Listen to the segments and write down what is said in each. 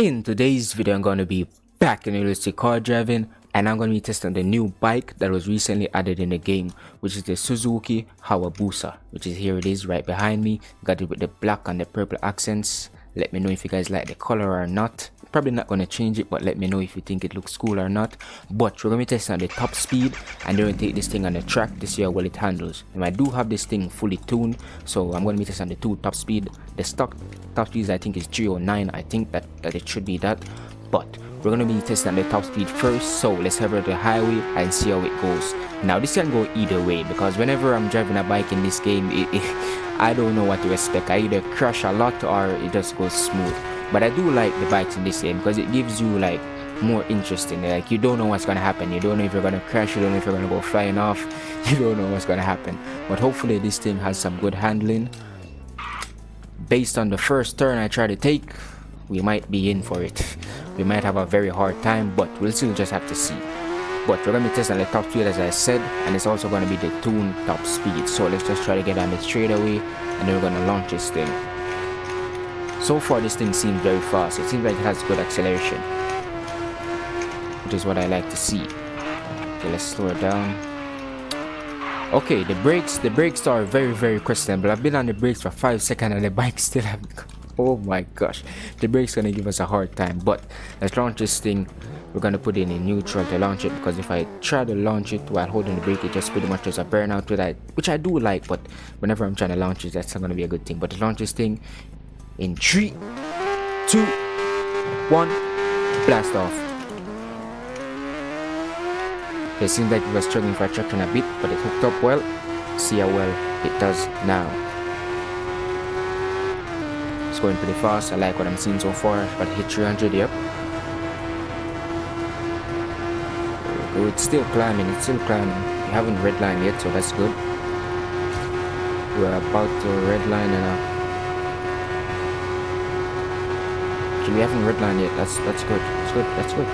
In today's video, I'm going to be back in realistic car driving, and I'm going to be testing the new bike that was recently added in the game, which is the Suzuki Hayabusa, which is here it is right behind me. Got it with the black and the purple accents. Let me know if you guys like the color or not. Probably not going to change it, but let me know if you think it looks cool or not. But we're going to be testing on the top speed, and then we're going to take this thing on the track to see how well it handles. And I do have this thing fully tuned, so I'm going to be testing on the two top speed. The stock top speed I think is 309. I think that it should be that, but we're going to be testing on the top speed first. So let's head over to the highway and see how it goes. Now this can go either way, because whenever I'm driving a bike in this game, I don't know what to expect. I either crash a lot or it just goes smooth. But I do like the bikes in this game because it gives you like more interest in it. Like, you don't know what's gonna happen. You don't know if you're gonna crash. You don't know if you're gonna go flying off. You don't know what's gonna happen. But hopefully this thing has some good handling. Based on the first turn I try to take, we might be in for it. We might have a very hard time, but we'll still just have to see. But we're gonna be testing the top speed, as I said, and it's also gonna be the tuned top speed. So let's just try to get on the straightaway, and then we're gonna launch this thing. So far this thing seems very fast. It seems like it has good acceleration, which is what I like to see. Okay, let's slow it down. Okay, the brakes are very questionable. I've been on the brakes for 5 seconds and the bike still haven't. Oh my gosh, the brakes gonna give us a hard time. But let's launch this thing. We're gonna put it in neutral to launch it, because if I try to launch it while holding the brake, it just pretty much does a burnout to that, which I do like. But whenever I'm trying to launch it, that's not gonna be a good thing. But to launch this thing in 3, 2, 1, blast off. It seems like it was struggling for traction a bit, but it hooked up well. See how well it does now. It's going pretty fast. I like what I'm seeing so far. But hit 300, yep. Oh, it's still climbing. It's still climbing. We haven't redlined yet, so that's good. We're about to redline and we haven't redlined yet. That's good. That's good.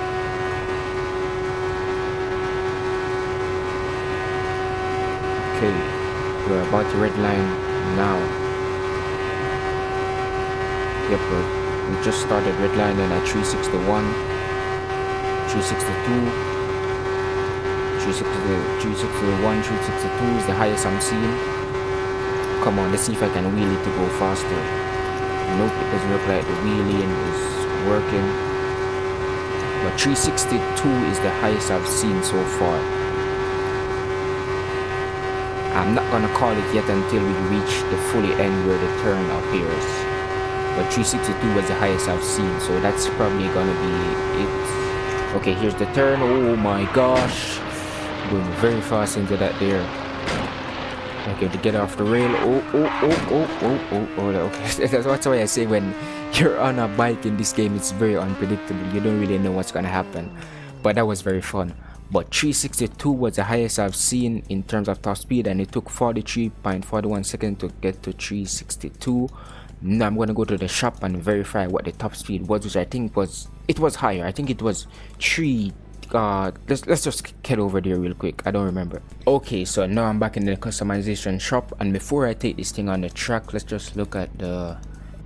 Okay, we're about to redline now. Yep, we just started redlining at 361, 362, 361, 362 is the highest I'm seeing. Come on, let's see if I can wheel it to go faster. Nope, it doesn't look like the wheeling is working. But 362 is the highest I've seen so far. I'm not gonna call it yet until we reach the fully end where the turn appears. But 362 was the highest I've seen, so that's probably gonna be it. Okay, here's the turn. Oh my gosh, going very fast into that there. Okay, to get off the rail. Okay. That's why I say when you're on a bike in this game, it's very unpredictable. You don't really know what's gonna happen. But that was very fun. But 362 was the highest I've seen in terms of top speed, and it took 43.41 seconds to get to 362. Now I'm gonna go to the shop and verify what the top speed was, which I think was higher. I think it was 3. Let's just head over there real quick. I don't remember. Okay, so now I'm back in the customization shop, and before I take this thing on the track, let's just look at the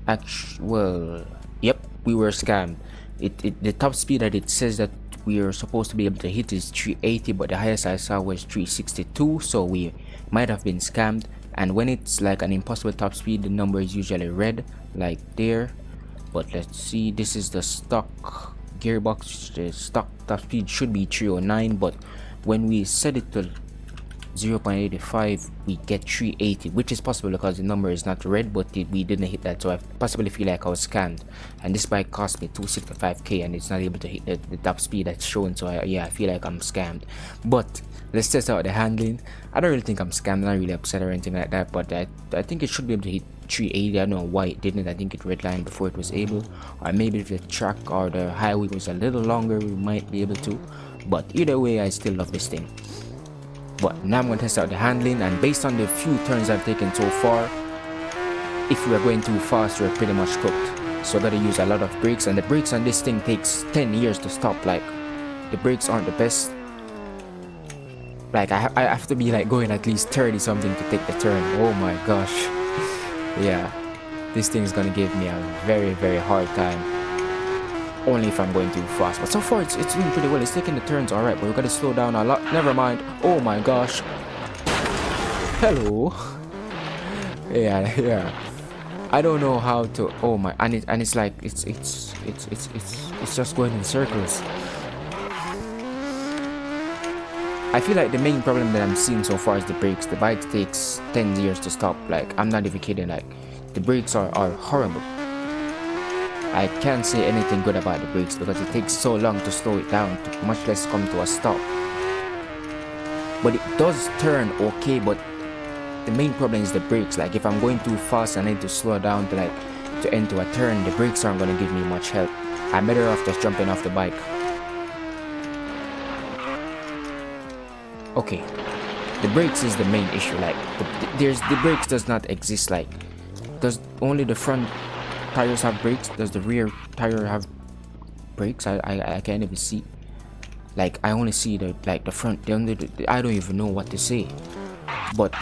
actual. Yep, we were scammed. The top speed that it says that we are supposed to be able to hit is 380, but the highest I saw was 362, so we might have been scammed. And when it's like an impossible top speed, the number is usually red, like there. But let's see, this is the stock gearbox. The stock top speed should be 309, but when we set it to 0.85, we get 380, which is possible because the number is not red, but we didn't hit that, so I possibly feel like I was scammed. And this bike cost me 265k, and it's not able to hit the top speed that's shown, so I feel like I'm scammed. But let's test out the handling. I don't really think I'm scammed. I'm not really upset or anything like that, but I think it should be able to hit 380. I don't know why it didn't. I think it redlined before it was able, or maybe if the track or the highway was a little longer, we might be able to. But either way, I still love this thing. But now I'm going to test out the handling, and based on the few turns I've taken so far, if we are going too fast, we're pretty much cooked. So I gotta use a lot of brakes, and the brakes on this thing takes 10 years to stop. Like, the brakes aren't the best. Like, I have to be like going at least 30 something to take the turn. Oh my gosh. Yeah, this thing's gonna give me a very hard time. only if I'm going too fast. But so far it's doing pretty well. It's taking the turns alright, but we gotta slow down a lot. Never mind. Oh my gosh. Hello. Yeah. I don't know how to. Oh my, and it's like it's just going in circles. I feel like the main problem that I'm seeing so far is the brakes. The bike takes 10 years to stop. Like, I'm not even kidding. Like, the brakes are horrible. I can't say anything good about the brakes because it takes so long to slow it down, much less come to a stop. But it does turn okay, but the main problem is the brakes. Like, if I'm going too fast and I need to slow down to enter a turn, the brakes aren't going to give me much help. I'm better off just jumping off the bike. Okay, the brakes is the main issue. Like, the brakes does not exist. Like, does only the front tires have brakes? Does the rear tire have brakes? I can't even see. Like, I only see the front. I don't even know what to say. But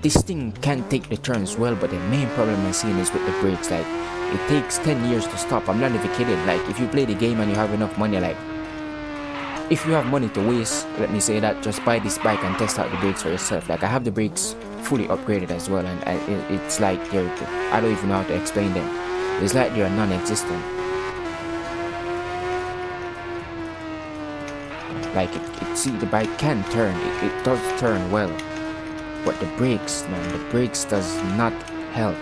this thing can take the turns well, but the main problem I'm seeing is with the brakes. Like, it takes 10 years to stop. I'm not even kidding. Like, if you play the game and you have enough money, like, if you have money to waste, let me say that, just buy this bike and test out the brakes for yourself. Like, I have the brakes fully upgraded as well, and it's like I don't even know how to explain them. It's like they're non-existent. Like, see, the bike can turn. It does turn well, but the brakes, man, the brakes does not help.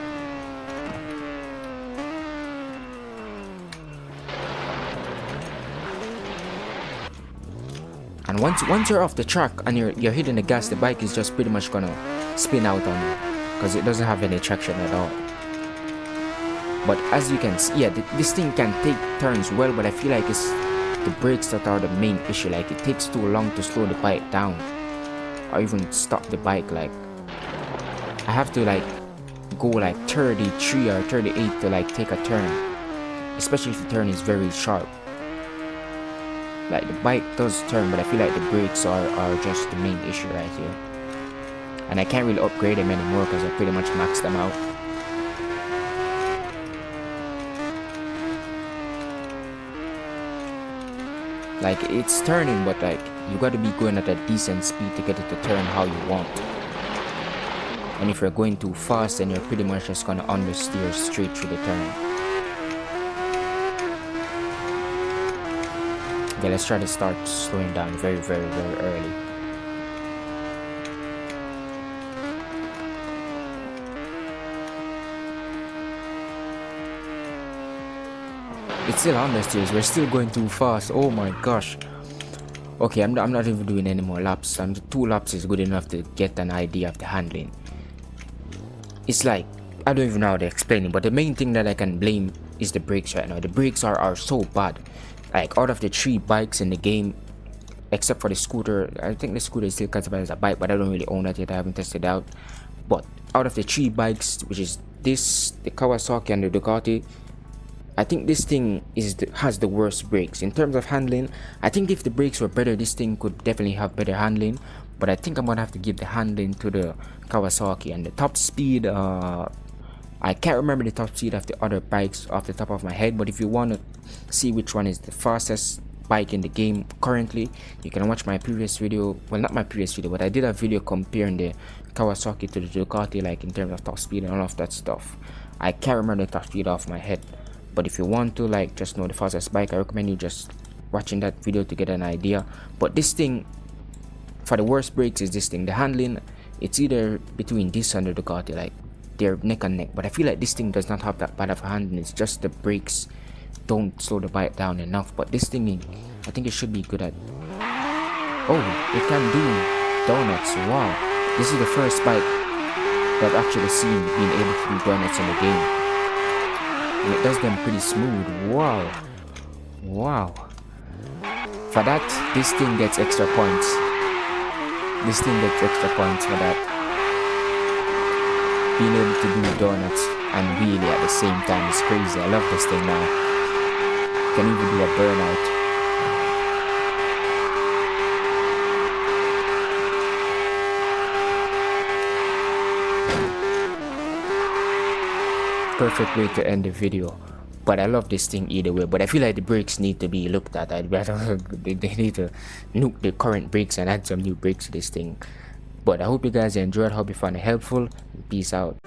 And once you're off the track and you're hitting the gas, the bike is just pretty much gonna spin out on you because it doesn't have any traction at all. But as you can see, yeah, this thing can take turns well, but I feel like it's the brakes that are the main issue. Like, it takes too long to slow the bike down or even stop the bike. Like, I have to like go like 33 or 38 to like take a turn, especially if the turn is very sharp. Like, the bike does turn, but I feel like the brakes are just the main issue right here. And I can't really upgrade them anymore because I pretty much maxed them out. Like, it's turning, but like, you gotta be going at a decent speed to get it to turn how you want. And if you're going too fast, then you're pretty much just gonna understeer straight through the turn. Okay, let's try to start slowing down very early. It's still understeers. We're still going too fast. Oh my gosh. Okay, I'm not even doing any more laps. 2 laps is good enough to get an idea of the handling. It's like, I don't even know how to explain it, but the main thing that I can blame is the brakes right now. The brakes are so bad. Like, out of the 3 bikes in the game, except for the scooter, I think the scooter is still classified as a bike, but I don't really own that yet. I haven't tested it out. But out of the 3 bikes, which is this, the Kawasaki and the Ducati, I think this thing has the worst brakes. In terms of handling, I think if the brakes were better, this thing could definitely have better handling. But I think I'm gonna have to give the handling to the Kawasaki. And the top speed, I can't remember the top speed of the other bikes off the top of my head, but if you want to see which one is the fastest bike in the game currently, you can watch my previous video. Well, not my previous video, but I did a video comparing the Kawasaki to the Ducati, like in terms of top speed and all of that stuff. I can't remember the top speed off my head, but if you want to like just know the fastest bike, I recommend you just watching that video to get an idea. But this thing, for the worst brakes, is this thing. The handling, it's either between this and the Ducati, like they're neck and neck, but I feel like this thing does not have that bad of a handling. It's just the brakes don't slow the bike down enough. But this thing, I think it should be good at, oh, it can do donuts. Wow, this is the first bike that I've actually seen being able to do donuts in the game, and it does them pretty smooth. Wow, for that, this thing gets extra points. This thing gets extra points for that. Being able to do donuts and wheelie at the same time is crazy. I love this thing now. Can even do a burnout. Perfect way to end the video. but I love this thing either way. But I feel like the brakes need to be looked at. They need to nuke the current brakes and add some new brakes to this thing. But I hope you guys enjoyed. Hope you found it helpful. Peace out.